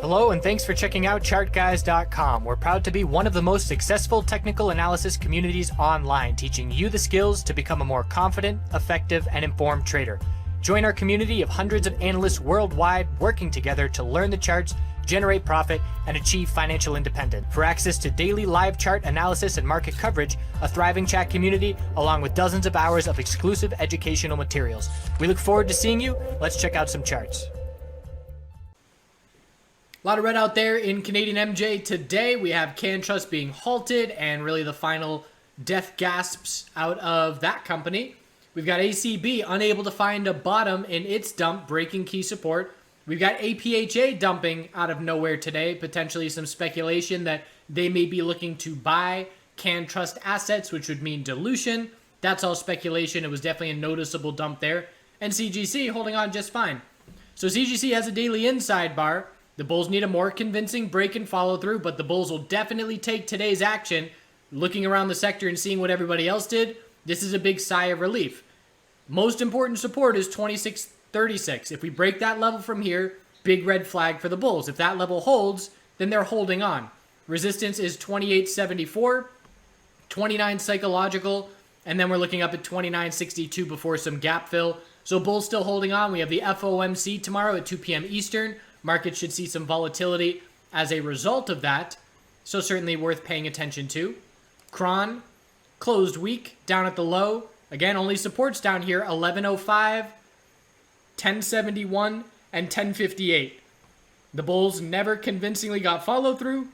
Hello and thanks for checking out ChartGuys.com. We're proud to be one of the most successful technical analysis communities online, teaching you the skills to become a more confident, effective, and informed trader. Join our community of hundreds of analysts worldwide working together to learn the charts, generate profit, and achieve financial independence. For access to daily live chart analysis and market coverage, a thriving chat community, along with dozens of hours of exclusive educational materials. We look forward to seeing you. Let's check out some charts. A lot of red out there in Canadian MJ today. We have CanTrust being halted and really the final death gasps out of that company. We've got ACB unable to find a bottom in its dump, breaking key support. We've got APHA dumping out of nowhere today, potentially some speculation that they may be looking to buy CanTrust assets, which would mean dilution. That's all speculation. It was definitely a noticeable dump there. And CGC holding on just fine. So CGC has a daily inside bar. The bulls need a more convincing break and follow through, but the bulls will definitely take today's action. Looking around the sector and seeing what everybody else did, this is a big sigh of relief. Most important support is 26.36. If we break that level from here, big red flag for the bulls. If that level holds, then they're holding on. Resistance is 28.74, 29 psychological, and then we're looking up at 29.62 before some gap fill. So bulls still holding on. We have the FOMC tomorrow at 2 p.m. Eastern. Market should see some volatility as a result of that, so certainly worth paying attention to. Cron closed weak, down at the low. Again, only supports down here, 1105, 1071, and 1058. The bulls never convincingly got follow through,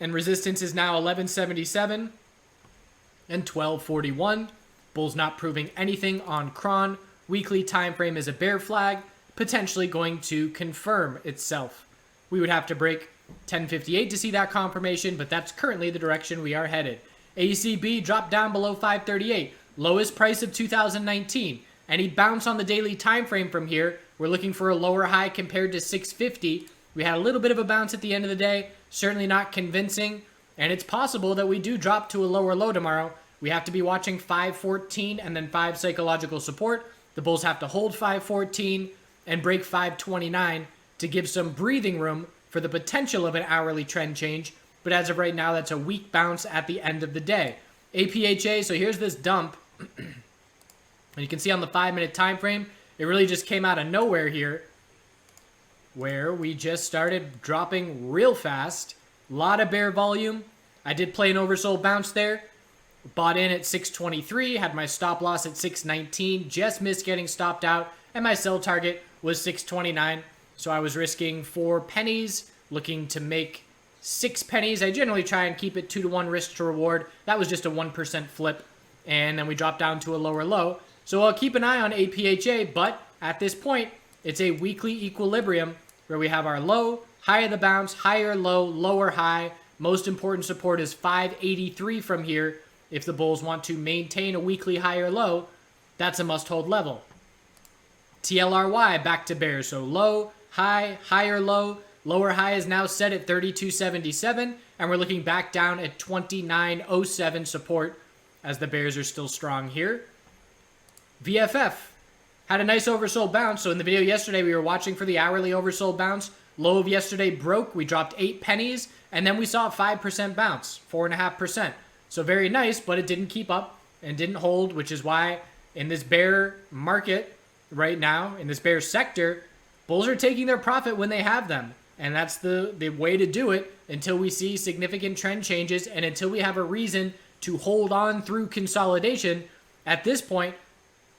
and resistance is now 1177 and 1241. Bulls not proving anything on Cron. Weekly time frame is a bear flag, potentially going to confirm itself. We would have to break 1058 to see that confirmation, but that's currently the direction we are headed. ACB dropped down below 538, lowest price of 2019. Any bounce on the daily time frame from here, we're looking for a lower high compared to 650. We had a little bit of a bounce at the end of the day, certainly not convincing, and it's possible that we do drop to a lower low tomorrow. We have to be watching 514 and then 5 psychological support. The bulls have to hold 514 and break 529 to give some breathing room for the potential of an hourly trend change. But as of right now, that's a weak bounce at the end of the day. APHA, so here's this dump. And you can see on the 5-minute time frame, it really just came out of nowhere here, where we just started dropping real fast. A lot of bear volume. I did play an oversold bounce there. Bought in at 623, had my stop loss at 619, just missed getting stopped out, and my sell target was 629, so I was risking 4 pennies, looking to make 6 pennies. I generally try and keep it 2-to-1 risk to reward. That was just a 1% flip, and then we dropped down to a lower low. So I'll keep an eye on APHA, but at this point, it's a weekly equilibrium where we have our low, high of the bounce, higher low, lower high. Most important support is 583 from here. If the bulls want to maintain a weekly higher low, that's a must-hold level. TLRY back to bears, so low, high, higher low. Lower high is now set at 32.77, and we're looking back down at 29.07 support as the bears are still strong here. VFF had a nice oversold bounce, so in the video yesterday we were watching for the hourly oversold bounce. Low of yesterday broke, we dropped 8 pennies, and then we saw a 5% bounce, 4.5%. So very nice, but it didn't keep up and didn't hold, which is why in this bear market right now, in this bear sector, bulls are taking their profit when they have them. And that's the way to do it until we see significant trend changes and until we have a reason to hold on through consolidation. At this point,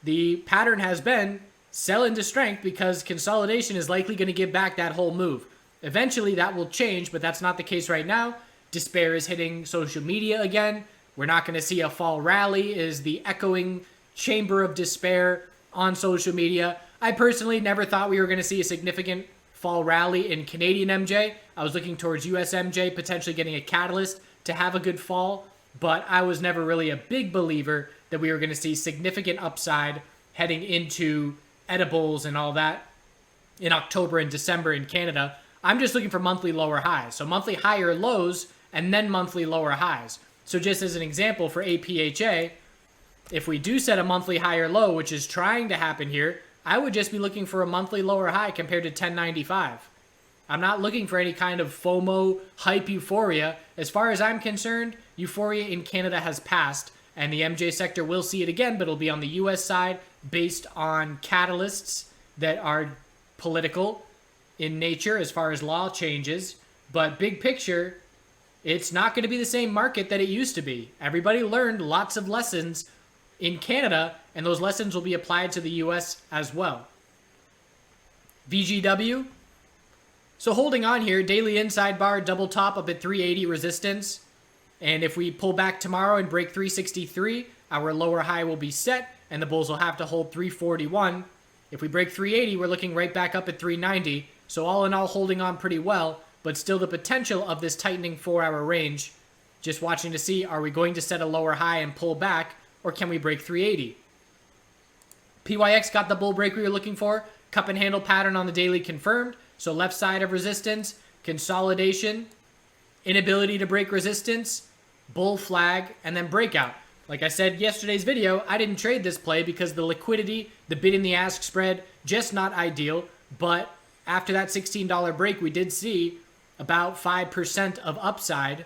the pattern has been sell into strength because consolidation is likely going to give back that whole move. Eventually that will change, but that's not the case right now. Despair is hitting social media again. We're not going to see a fall rally is the echoing chamber of despair on social media. I personally never thought we were going to see a significant fall rally in Canadian MJ. I was looking towards US MJ, potentially getting a catalyst to have a good fall, but I was never really a big believer that we were going to see significant upside heading into edibles and all that in October and December in Canada. I'm just looking for monthly lower highs. So monthly higher lows and then monthly lower highs. So just as an example for APHA, if we do set a monthly higher low, which is trying to happen here, I would just be looking for a monthly lower high compared to 1095. I'm not looking for any kind of FOMO hype euphoria. As far as I'm concerned, euphoria in Canada has passed, and the MJ sector will see it again, but it'll be on the US side based on catalysts that are political in nature as far as law changes. But big picture, it's not going to be the same market that it used to be. Everybody learned lots of lessons in Canada, and those lessons will be applied to the US as well. VGW. So holding on here, daily inside bar, double top up at 380 resistance. And if we pull back tomorrow and break 363, our lower high will be set, and the bulls will have to hold 341. If we break 380, we're looking right back up at 390. So all in all, holding on pretty well, but still the potential of this tightening 4-hour range. Just watching to see, are we going to set a lower high and pull back, or can we break 380? PYX got the bull break we were looking for. Cup and handle pattern on the daily confirmed. So left side of resistance, consolidation, inability to break resistance, bull flag, and then breakout. Like I said yesterday's video, I didn't trade this play because the liquidity, the bid and the ask spread, just not ideal. But after that $16 break, we did see about 5% of upside.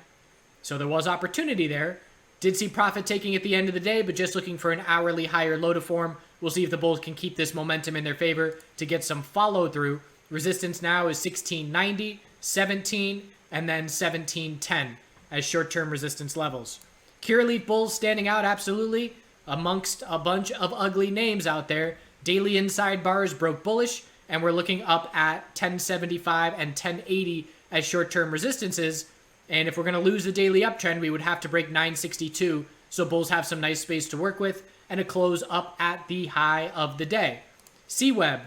So there was opportunity there. Did see profit taking at the end of the day, but just looking for an hourly higher low to form. We'll see if the bulls can keep this momentum in their favor to get some follow through. Resistance now is 1690, 17, and then 1710 as short-term resistance levels. Curaleaf bulls standing out absolutely amongst a bunch of ugly names out there. Daily inside bars broke bullish, and we're looking up at 1075 and 1080 as short-term resistances. And if we're going to lose the daily uptrend, we would have to break 962. So bulls have some nice space to work with and a close up at the high of the day. CWeb.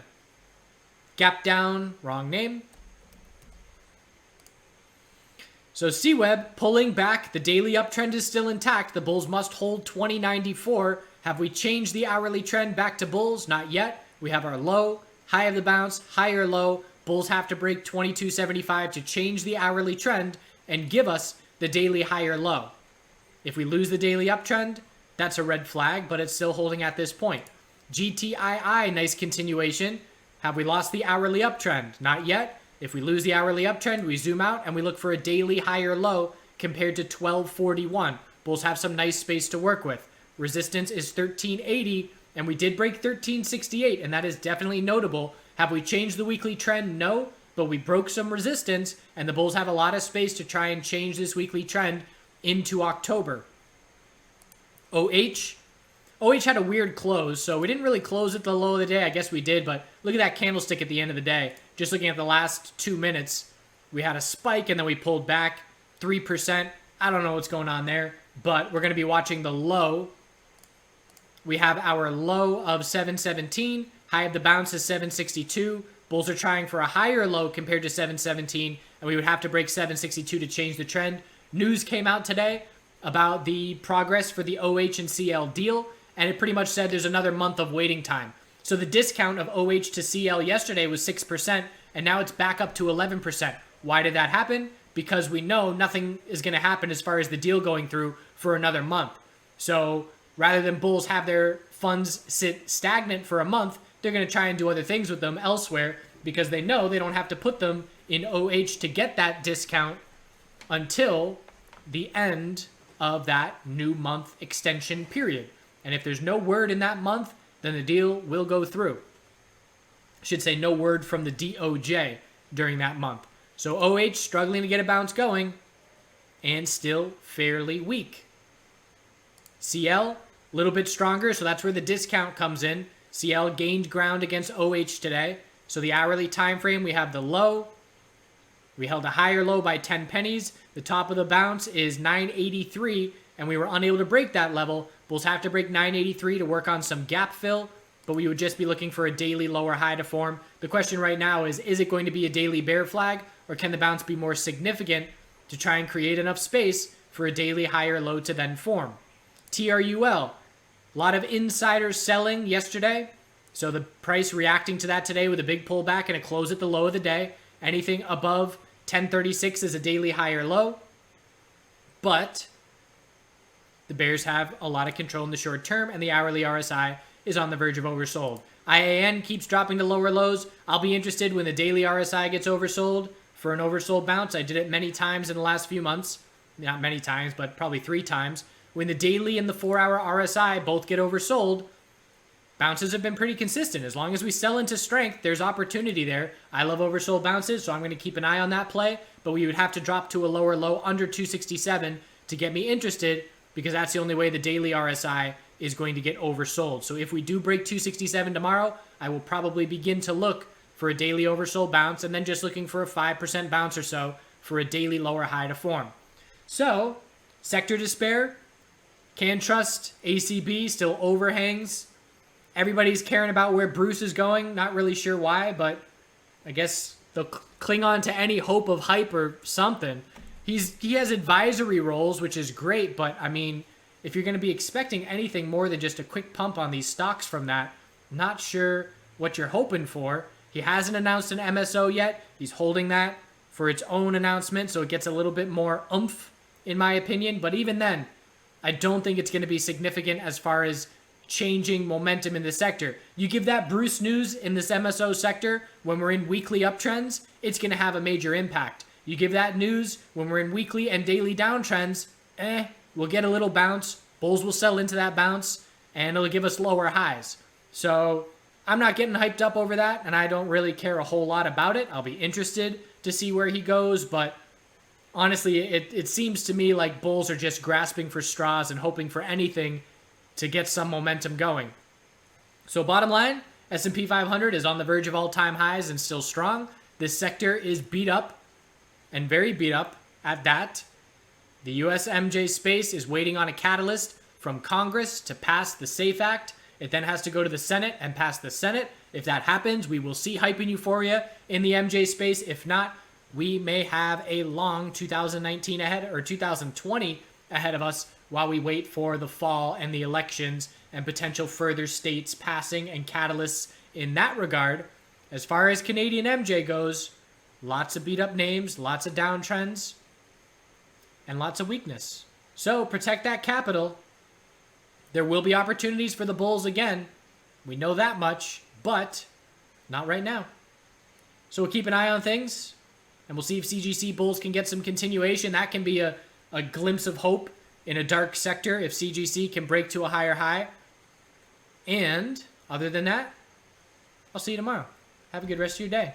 Gap down, wrong name. So CWeb pulling back. The daily uptrend is still intact. The bulls must hold 2094. Have we changed the hourly trend back to bulls? Not yet. We have our low, high of the bounce, higher low. Bulls have to break 2275 to change the hourly trend and give us the daily higher low. If we lose the daily uptrend, that's a red flag, but it's still holding at this point. GTII, nice continuation. Have we lost the hourly uptrend? Not yet. If we lose the hourly uptrend, we zoom out and we look for a daily higher low compared to 1241. Bulls have some nice space to work with. Resistance is 1380, and we did break 1368, and that is definitely notable. Have we changed the weekly trend? No, but we broke some resistance, and the bulls have a lot of space to try and change this weekly trend into October. OH had a weird close, so we didn't really close at the low of the day. I guess we did, but look at that candlestick at the end of the day. Just looking at the last 2 minutes, we had a spike, and then we pulled back 3%. I don't know what's going on there, but we're going to be watching the low. We have our low of 717. High of the bounce is 762. Bulls are trying for a higher low compared to 717, and we would have to break 762 to change the trend. News came out today about the progress for the OH and CL deal, and it pretty much said there's another month of waiting time. So the discount of OH to CL yesterday was 6%, and now it's back up to 11%. Why did that happen? Because we know nothing is going to happen as far as the deal going through for another month. So rather than bulls have their funds sit stagnant for a month, they're going to try and do other things with them elsewhere because they know they don't have to put them in OH to get that discount until the end of that new month extension period. And if there's no word in that month, then the deal will go through. I should say no word from the DOJ during that month. So OH struggling to get a bounce going and still fairly weak. CL, a little bit stronger, so that's where the discount comes in. CL gained ground against OH today. So the hourly time frame, we have the low. We held a higher low by 10 pennies. The top of the bounce is 983, and we were unable to break that level. Bulls have to break 983 to work on some gap fill, but we would just be looking for a daily lower high to form. The question right now is it going to be a daily bear flag, or can the bounce be more significant to try and create enough space for a daily higher low to then form? TRUL, a lot of insiders selling yesterday, so the price reacting to that today with a big pullback and a close at the low of the day. Anything above 1036 is a daily higher low, but the bears have a lot of control in the short term, and the hourly RSI is on the verge of oversold. IAN keeps dropping to lower lows. I'll be interested when the daily RSI gets oversold, for an oversold bounce. I did it many times in the last few months. Not many times, but probably 3 times. When the daily and the 4-hour RSI both get oversold, bounces have been pretty consistent. As long as we sell into strength, there's opportunity there. I love oversold bounces, so I'm going to keep an eye on that play. But we would have to drop to a lower low under 267 to get me interested, because that's the only way the daily RSI is going to get oversold. So if we do break 267 tomorrow, I will probably begin to look for a daily oversold bounce, and then just looking for a 5% bounce or so for a daily lower high to form. So, sector despair, can trust ACB still overhangs. Everybody's caring about where Bruce is going. Not really sure why, but I guess they'll cling on to any hope of hype or something. He has advisory roles, which is great, but I mean, if you're going to be expecting anything more than just a quick pump on these stocks from that, not sure what you're hoping for. He hasn't announced an MSO yet. He's holding that for its own announcement, so it gets a little bit more oomph, in my opinion. But even then, I don't think it's going to be significant as far as changing momentum in the sector. You give that Bruce news in this MSO sector when we're in weekly uptrends, it's going to have a major impact. You give that news when we're in weekly and daily downtrends, we'll get a little bounce. Bulls will sell into that bounce, and it'll give us lower highs. So I'm not getting hyped up over that, and I don't really care a whole lot about it. I'll be interested to see where he goes, but honestly, it seems to me like bulls are just grasping for straws and hoping for anything to get some momentum going. So bottom line, S&P 500 is on the verge of all-time highs and still strong. This sector is beat up, and very beat up at that. The US MJ space is waiting on a catalyst from Congress to pass the SAFE Act. It then has to go to the Senate and pass the Senate. If that happens, we will see hype and euphoria in the MJ space. If not, we may have a long 2019 ahead, or 2020 ahead of us, while we wait for the fall and the elections and potential further states passing and catalysts in that regard. As far as Canadian MJ goes, lots of beat up names, lots of downtrends, and lots of weakness. So protect that capital. There will be opportunities for the bulls again. We know that much, but not right now. So we'll keep an eye on things, and we'll see if CGC bulls can get some continuation. That can be a glimpse of hope in a dark sector if CGC can break to a higher high. And other than that, I'll see you tomorrow. Have a good rest of your day.